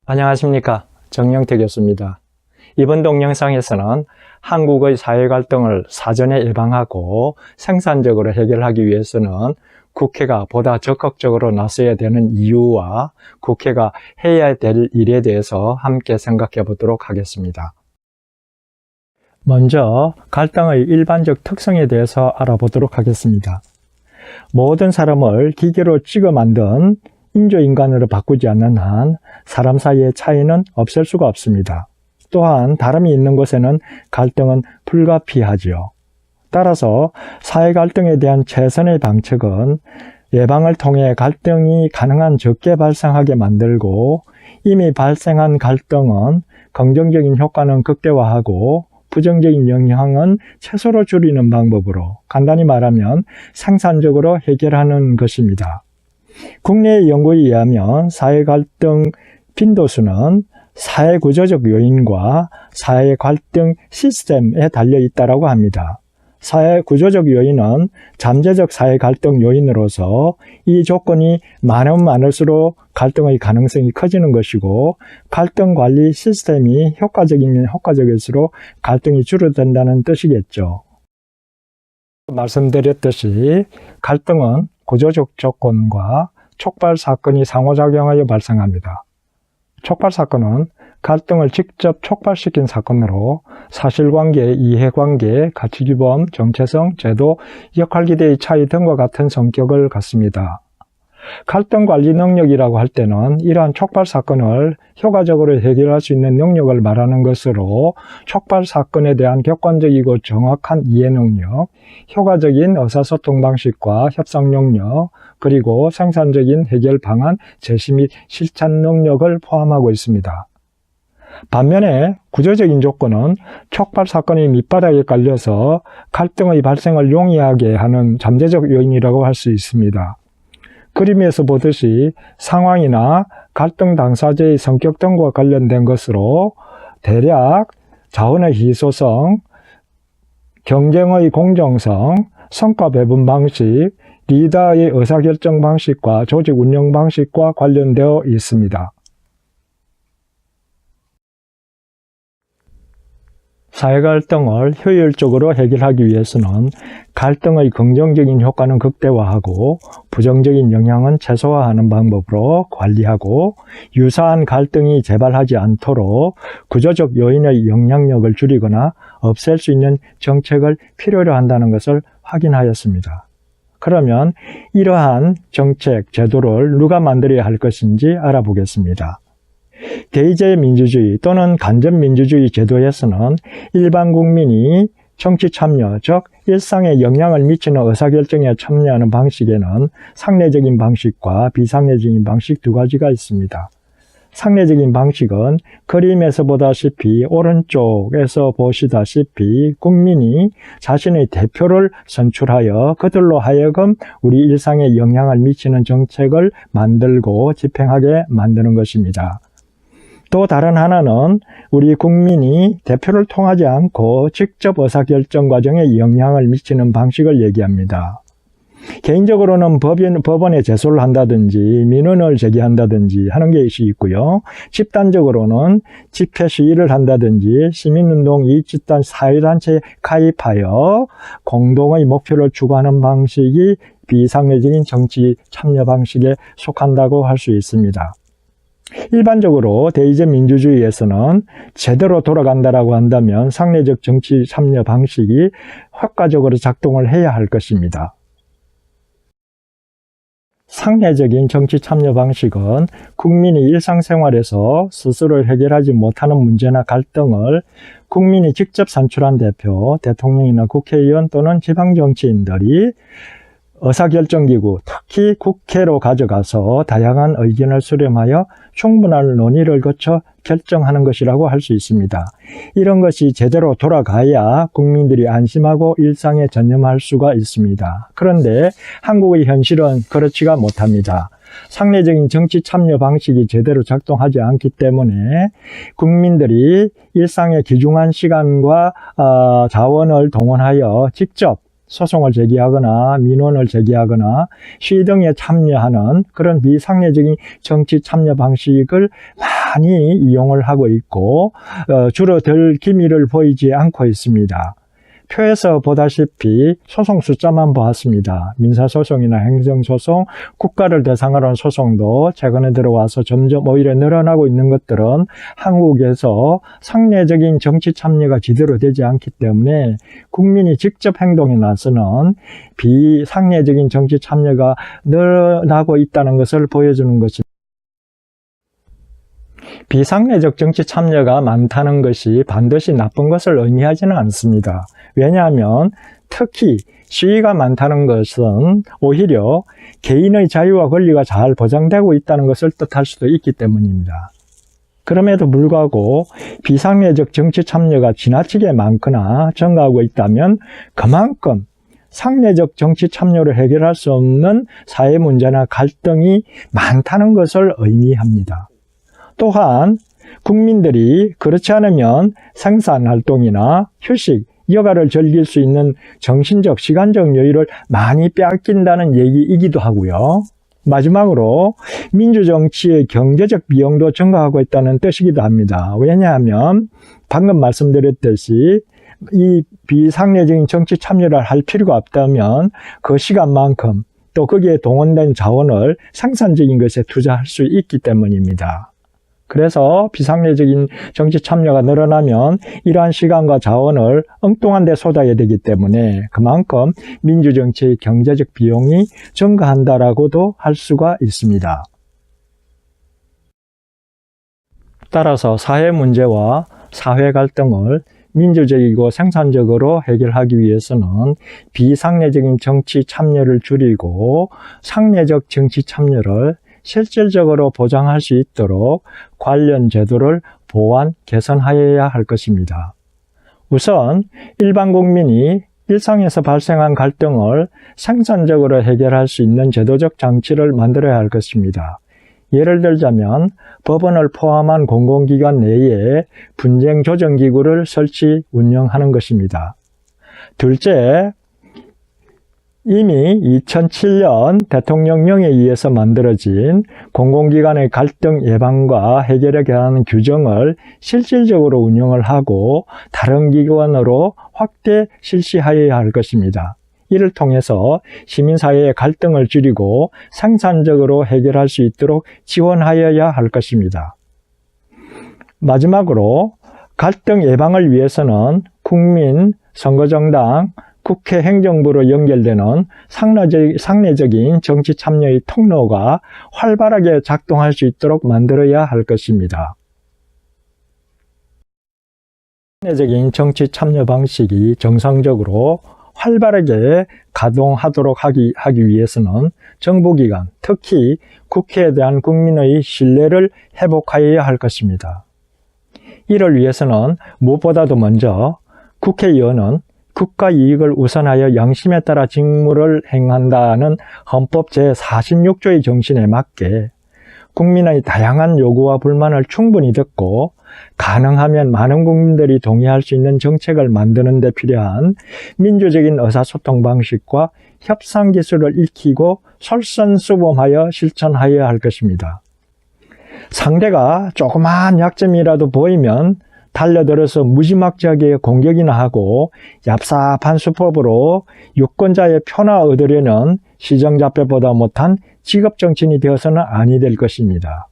안녕하십니까, 정영태 교수입니다. 이번 동영상에서는 한국의 사회 갈등을 사전에 예방하고 생산적으로 해결하기 위해서는 국회가 보다 적극적으로 나서야 되는 이유와 국회가 해야 될 일에 대해서 함께 생각해 보도록 하겠습니다. 먼저 갈등의 일반적 특성에 대해서 알아보도록 하겠습니다. 모든 사람을 기계로 찍어 만든 인조인간으로 바꾸지 않는 한 사람 사이의 차이는 없앨 수가 없습니다. 또한 다름이 있는 곳에는 갈등은 불가피하지요. 따라서 사회 갈등에 대한 최선의 방책은 예방을 통해 갈등이 가능한 적게 발생하게 만들고, 이미 발생한 갈등은 긍정적인 효과는 극대화하고 부정적인 영향은 최소로 줄이는 방법으로, 간단히 말하면 생산적으로 해결하는 것입니다. 국내 연구에 의하면 사회 갈등 빈도수는 사회 구조적 요인과 사회 갈등 시스템에 달려 있다고 합니다. 사회 구조적 요인은 잠재적 사회 갈등 요인으로서 이 조건이 많으면 많을수록 갈등의 가능성이 커지는 것이고, 갈등 관리 시스템이 효과적이면 효과적일수록 갈등이 줄어든다는 뜻이겠죠. 말씀드렸듯이 갈등은 구조적 조건과 촉발 사건이 상호작용하여 발생합니다. 촉발 사건은 갈등을 직접 촉발시킨 사건으로 사실관계, 이해관계, 가치규범, 정체성, 제도, 역할기대의 차이 등과 같은 성격을 갖습니다. 갈등 관리 능력이라고 할 때는 이러한 촉발 사건을 효과적으로 해결할 수 있는 능력을 말하는 것으로, 촉발 사건에 대한 객관적이고 정확한 이해 능력, 효과적인 의사소통 방식과 협상 능력, 그리고 생산적인 해결 방안 제시 및 실천 능력을 포함하고 있습니다. 반면에 구조적인 조건은 촉발 사건이 밑바닥에 깔려서 갈등의 발생을 용이하게 하는 잠재적 요인이라고 할 수 있습니다. 그림에서 보듯이 상황이나 갈등 당사자의 성격 등과 관련된 것으로 대략 자원의 희소성, 경쟁의 공정성, 성과 배분 방식, 리더의 의사결정 방식과 조직 운영 방식과 관련되어 있습니다. 사회 갈등을 효율적으로 해결하기 위해서는 갈등의 긍정적인 효과는 극대화하고 부정적인 영향은 최소화하는 방법으로 관리하고, 유사한 갈등이 재발하지 않도록 구조적 요인의 영향력을 줄이거나 없앨 수 있는 정책을 필요로 한다는 것을 확인하였습니다. 그러면 이러한 정책, 제도를 누가 만들어야 할 것인지 알아보겠습니다. 대의제 민주주의 또는 간접민주주의 제도에서는 일반 국민이 정치 참여, 즉 일상에 영향을 미치는 의사결정에 참여하는 방식에는 상례적인 방식과 비상례적인 방식 두 가지가 있습니다. 상례적인 방식은 그림에서 보다시피 오른쪽에서 보시다시피 국민이 자신의 대표를 선출하여 그들로 하여금 우리 일상에 영향을 미치는 정책을 만들고 집행하게 만드는 것입니다. 또 다른 하나는 우리 국민이 대표를 통하지 않고 직접 의사결정 과정에 영향을 미치는 방식을 얘기합니다. 개인적으로는 법원에 제소를 한다든지 민원을 제기한다든지 하는 것이 있고요. 집단적으로는 집회 시위를 한다든지 시민운동, 이익집단, 사회단체에 가입하여 공동의 목표를 추구하는 방식이 비상례적인 정치 참여 방식에 속한다고 할 수 있습니다. 일반적으로 대의제 민주주의에서는 제대로 돌아간다라고 한다면 상례적 정치 참여 방식이 효과적으로 작동을 해야 할 것입니다. 상례적인 정치 참여 방식은 국민이 일상생활에서 스스로 해결하지 못하는 문제나 갈등을 국민이 직접 선출한 대표, 대통령이나 국회의원 또는 지방정치인들이 의사결정기구, 특히 국회로 가져가서 다양한 의견을 수렴하여 충분한 논의를 거쳐 결정하는 것이라고 할 수 있습니다. 이런 것이 제대로 돌아가야 국민들이 안심하고 일상에 전념할 수가 있습니다. 그런데 한국의 현실은 그렇지가 못합니다. 상례적인 정치 참여 방식이 제대로 작동하지 않기 때문에 국민들이 일상의 귀중한 시간과 자원을 동원하여 직접 소송을 제기하거나 민원을 제기하거나 시위 등에 참여하는 그런 비상례적인 정치 참여 방식을 많이 이용을 하고 있고 줄어들 기미를 보이지 않고 있습니다. 표에서 보다시피 소송 숫자만 보았습니다. 민사소송이나 행정소송, 국가를 대상으로 한 소송도 최근에 들어와서 점점 오히려 늘어나고 있는 것들은 한국에서 상례적인 정치 참여가 제대로 되지 않기 때문에 국민이 직접 행동에 나서는 비상례적인 정치 참여가 늘어나고 있다는 것을 보여주는 것입니다. 비상례적 정치 참여가 많다는 것이 반드시 나쁜 것을 의미하지는 않습니다. 왜냐하면 특히 시위가 많다는 것은 오히려 개인의 자유와 권리가 잘 보장되고 있다는 것을 뜻할 수도 있기 때문입니다. 그럼에도 불구하고 비상례적 정치 참여가 지나치게 많거나 증가하고 있다면 그만큼 상례적 정치 참여를 해결할 수 없는 사회 문제나 갈등이 많다는 것을 의미합니다. 또한 국민들이 그렇지 않으면 생산활동이나 휴식, 여가를 즐길 수 있는 정신적, 시간적 여유를 많이 빼앗긴다는 얘기이기도 하고요. 마지막으로 민주정치의 경제적 비용도 증가하고 있다는 뜻이기도 합니다. 왜냐하면 방금 말씀드렸듯이 이 비상례적인 정치 참여를 할 필요가 없다면 그 시간만큼 또 거기에 동원된 자원을 생산적인 것에 투자할 수 있기 때문입니다. 그래서 비상례적인 정치 참여가 늘어나면 이러한 시간과 자원을 엉뚱한 데 쏟아야 되기 때문에 그만큼 민주정치의 경제적 비용이 증가한다라고도 할 수가 있습니다. 따라서 사회 문제와 사회 갈등을 민주적이고 생산적으로 해결하기 위해서는 비상례적인 정치 참여를 줄이고 상례적 정치 참여를 실질적으로 보장할 수 있도록 관련 제도를 보완, 개선하여야 할 것입니다. 우선 일반 국민이 일상에서 발생한 갈등을 생산적으로 해결할 수 있는 제도적 장치를 만들어야 할 것입니다. 예를 들자면 법원을 포함한 공공기관 내에 분쟁 조정기구를 설치, 운영하는 것입니다. 둘째, 이미 2007년 대통령령에 의해서 만들어진 공공기관의 갈등 예방과 해결에 관한 규정을 실질적으로 운영을 하고 다른 기관으로 확대 실시하여야 할 것입니다. 이를 통해서 시민사회의 갈등을 줄이고 생산적으로 해결할 수 있도록 지원하여야 할 것입니다. 마지막으로 갈등 예방을 위해서는 국민, 선거정당, 국회 행정부로 연결되는 상례적인 정치 참여의 통로가 활발하게 작동할 수 있도록 만들어야 할 것입니다. 상례적인 정치 참여 방식이 정상적으로 활발하게 가동하도록 하기 위해서는 정부기관, 특히 국회에 대한 국민의 신뢰를 회복하여야 할 것입니다. 이를 위해서는 무엇보다도 먼저 국회의원은 국가 이익을 우선하여 양심에 따라 직무를 행한다는 헌법 제46조의 정신에 맞게 국민의 다양한 요구와 불만을 충분히 듣고 가능하면 많은 국민들이 동의할 수 있는 정책을 만드는 데 필요한 민주적인 의사소통 방식과 협상 기술을 익히고 솔선수범하여 실천하여야 할 것입니다. 상대가 조그마한 약점이라도 보이면 달려들어서 무지막지하게 공격이나 하고 얍삽한 수법으로 유권자의 표나 얻으려는 시정잡배보다 못한 직업정치인이 되어서는 아니 될 것입니다.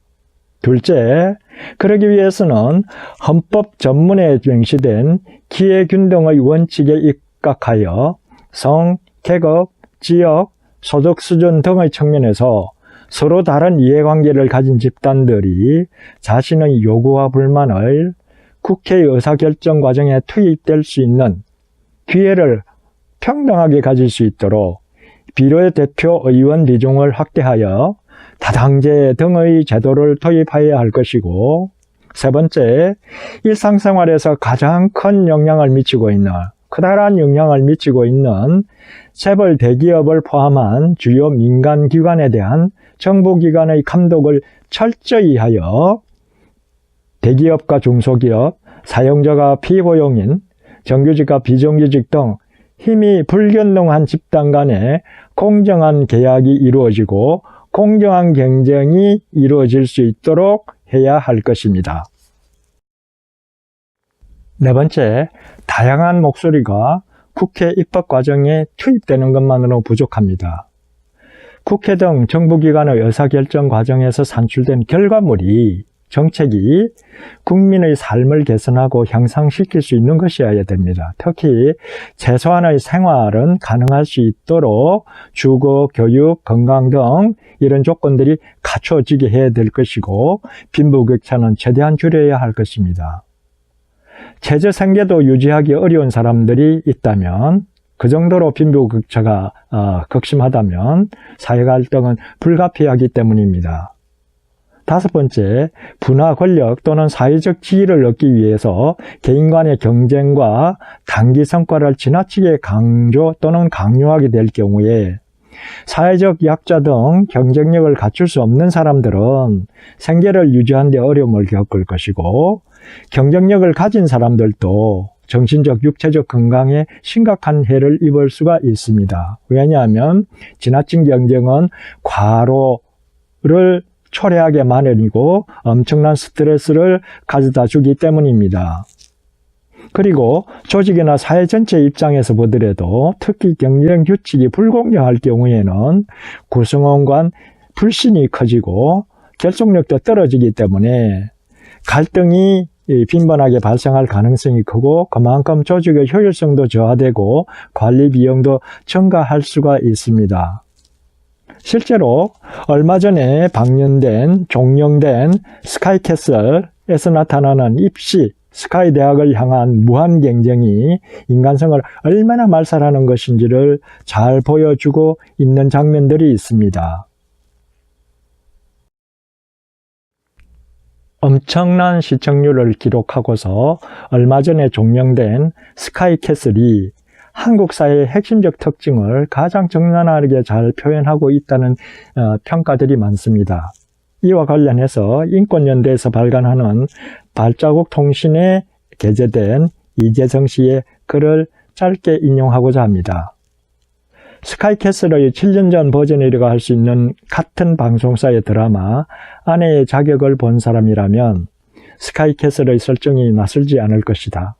둘째, 그러기 위해서는 헌법 전문에 명시된 기회균등의 원칙에 입각하여 성, 계급, 지역, 소득 수준 등의 측면에서 서로 다른 이해관계를 가진 집단들이 자신의 요구와 불만을 국회의 의사결정 과정에 투입될 수 있는 기회를 평등하게 가질 수 있도록 비례대표 의원 비중을 확대하여 다당제 등의 제도를 도입해야 할 것이고, 세 번째, 일상생활에서 가장 큰 영향을 미치고 있는, 커다란 영향을 미치고 있는 재벌 대기업을 포함한 주요 민간기관에 대한 정부기관의 감독을 철저히 하여 대기업과 중소기업, 사용자가 피고용인, 정규직과 비정규직 등 힘이 불균등한 집단 간에 공정한 계약이 이루어지고 공정한 경쟁이 이루어질 수 있도록 해야 할 것입니다. 네 번째, 다양한 목소리가 국회 입법 과정에 투입되는 것만으로 부족합니다. 국회 등 정부기관의 의사결정 과정에서 산출된 결과물이, 정책이 국민의 삶을 개선하고 향상시킬 수 있는 것이어야 됩니다. 특히 최소한의 생활은 가능할 수 있도록 주거, 교육, 건강 등 이런 조건들이 갖춰지게 해야 될 것이고, 빈부격차는 최대한 줄여야 할 것입니다. 최저 생계도 유지하기 어려운 사람들이 있다면, 그 정도로 빈부격차가 극심하다면 사회 갈등은 불가피하기 때문입니다. 다섯 번째, 분화 권력 또는 사회적 지위를 얻기 위해서 개인 간의 경쟁과 단기 성과를 지나치게 강조 또는 강요하게 될 경우에 사회적 약자 등 경쟁력을 갖출 수 없는 사람들은 생계를 유지하는 데 어려움을 겪을 것이고, 경쟁력을 가진 사람들도 정신적, 육체적 건강에 심각한 해를 입을 수가 있습니다. 왜냐하면 지나친 경쟁은 과로를 초래하게 마련이고 엄청난 스트레스를 가져다 주기 때문입니다. 그리고 조직이나 사회 전체 입장에서 보더라도 특히 경쟁 규칙이 불공정할 경우에는 구성원 간 불신이 커지고 결속력도 떨어지기 때문에 갈등이 빈번하게 발생할 가능성이 크고, 그만큼 조직의 효율성도 저하되고 관리 비용도 증가할 수가 있습니다. 실제로 얼마 전에 종영된 스카이캐슬에서 나타나는 입시, 스카이 대학을 향한 무한 경쟁이 인간성을 얼마나 말살하는 것인지를 잘 보여주고 있는 장면들이 있습니다. 엄청난 시청률을 기록하고서 얼마 전에 종영된 스카이캐슬이 한국 사회의 핵심적 특징을 가장 적나라하게 잘 표현하고 있다는 평가들이 많습니다. 이와 관련해서 인권연대에서 발간하는 발자국 통신에 게재된 이재성 씨의 글을 짧게 인용하고자 합니다. 스카이캐슬의 7년 전 버전이라고 할 수 있는 같은 방송사의 드라마 아내의 자격을 본 사람이라면 스카이캐슬의 설정이 낯설지 않을 것이다.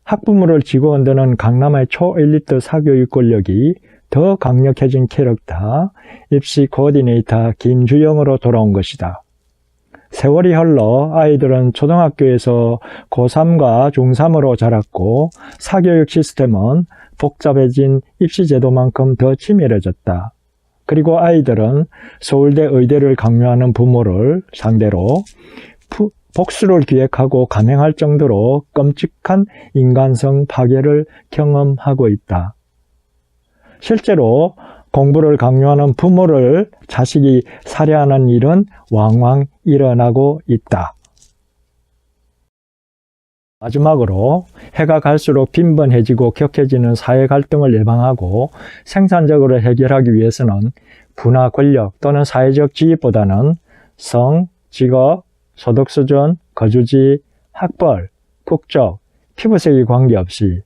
학부모를 쥐고 흔드는 강남의 초엘리트 사교육 권력이 더 강력해진 캐릭터, 입시 코디네이터 김주영으로 돌아온 것이다. 세월이 흘러 아이들은 초등학교에서 고3과 중3으로 자랐고, 사교육 시스템은 복잡해진 입시제도만큼 더 치밀해졌다. 그리고 아이들은 서울대 의대를 강요하는 부모를 상대로 복수를 기획하고 감행할 정도로 끔찍한 인간성 파괴를 경험하고 있다. 실제로 공부를 강요하는 부모를 자식이 살해하는 일은 왕왕 일어나고 있다. 마지막으로 해가 갈수록 빈번해지고 격해지는 사회 갈등을 예방하고 생산적으로 해결하기 위해서는 분화 권력 또는 사회적 지위보다는 성, 직업, 소득 수준, 거주지, 학벌, 국적, 피부색이 관계없이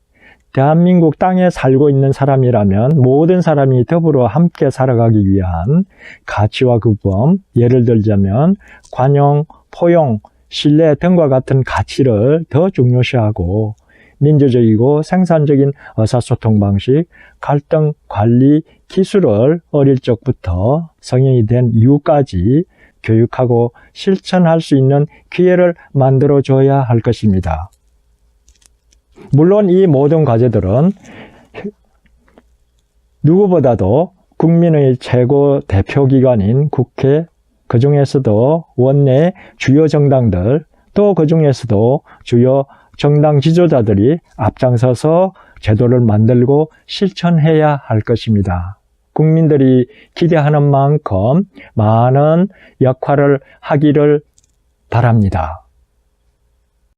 대한민국 땅에 살고 있는 사람이라면 모든 사람이 더불어 함께 살아가기 위한 가치와 규범, 예를 들자면 관용, 포용, 신뢰 등과 같은 가치를 더 중요시하고 민주적이고 생산적인 의사소통 방식, 갈등 관리 기술을 어릴 적부터 성인이 된 이후까지 교육하고 실천할 수 있는 기회를 만들어줘야 할 것입니다. 물론 이 모든 과제들은 누구보다도 국민의 최고 대표기관인 국회, 그 중에서도 원내 주요 정당들, 또 그 중에서도 주요 정당 지도자들이 앞장서서 제도를 만들고 실천해야 할 것입니다. 국민들이 기대하는 만큼 많은 역할을 하기를 바랍니다.